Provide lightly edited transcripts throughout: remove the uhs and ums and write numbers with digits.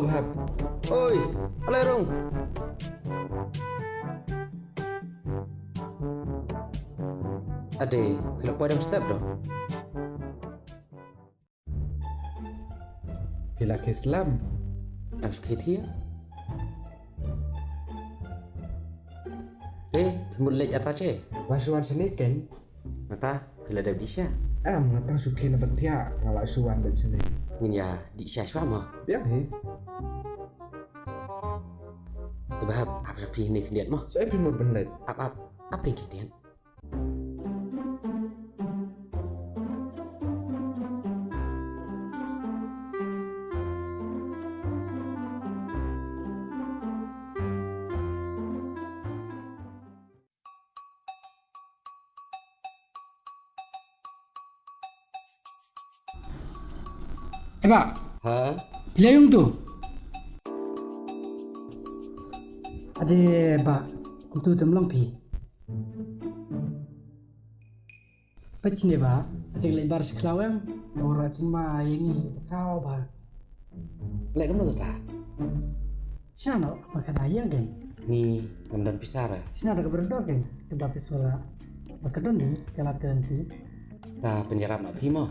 Bahap. Oi, alay rong. Ade, kalau kau ada step dah. Bila ke Islam, harus ke dia. Mulai atas je. Wasuan sini kan? Mata, bila ada bisa. Mengata suki na betia ngalak suan di sini. Ini ya di Isya sama. Biar ni. Bahap, apa sih ini kendian mah? Saya cuma benet. Apa yang kendian? Pak, Ha? bila yung tu? Ada Pak, itu temlang pi. Pecah ni Pak, ada lebar sekelawang, orang cuma ini kau Pak. Lek kamu tak? Sana makan ayam kan? Ni ngendan pisara. Sana ada keberdoa kan? Kedap suara. Makan ni kalau ganti. Ta penyerap nak pergi mah.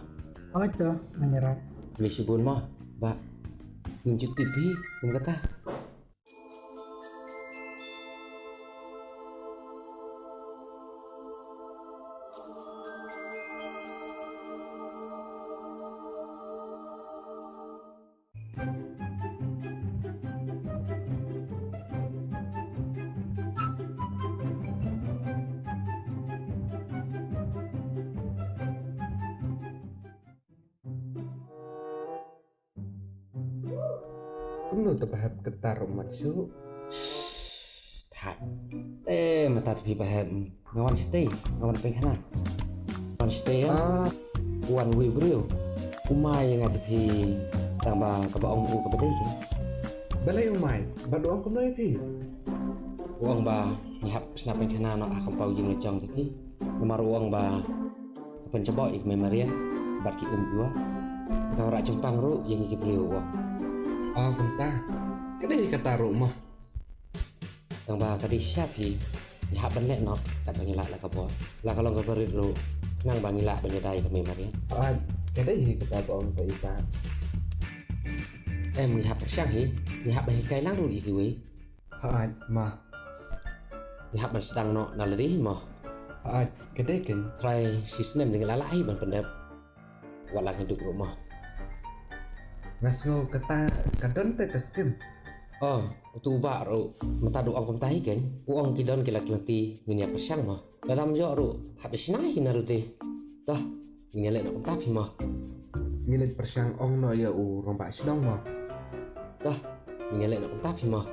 Apa itu menyerap? Beli subun mah. Ba. Nunjuk TV, kamu kata. Kamu tu bahap ketar masuk. Tak. Mata TV bahap. Ngawan stay, ngawan penghana. Ngawan stay ya. Wan wi bro. Umay yang ada TV tambah kebaong u kebedai kan. Balai umay, badoang kamu lagi. Uang ba ngihap snap penghana no akam pau jing lecong TV. Nomor uang ba pencoba ik memorian barki gua. Kau rak cempang ru yang iki beliau uang. Bentar. Kedai kata rumah. Tang ba kadi siap hi. Ngihap benek no kat bangilak lah kapo. Lah kalau kau beri ru nang bangilak penyedai ke memorian. Kedai kata boong ke ikan. Ngihap persiang hi. Ngihap bagi kai lang ru iki we. Mah. Ngihap ban sedang no nalari mah. Kedai kan. Try sistem dengan lalai ban pendap. Walang hidup rumah. Ngasko kata kadon te keskim. Tu ba ru mata do angkom tahi kan. Uang kidon kila kelati ngunya persiang mah. Dalam jo ru habis nahi naru te. Dah ngunya lek nak tapi mah. Milit persiang ong no ya rompak sidong mah. Dah ngunya lek nak tapi mah.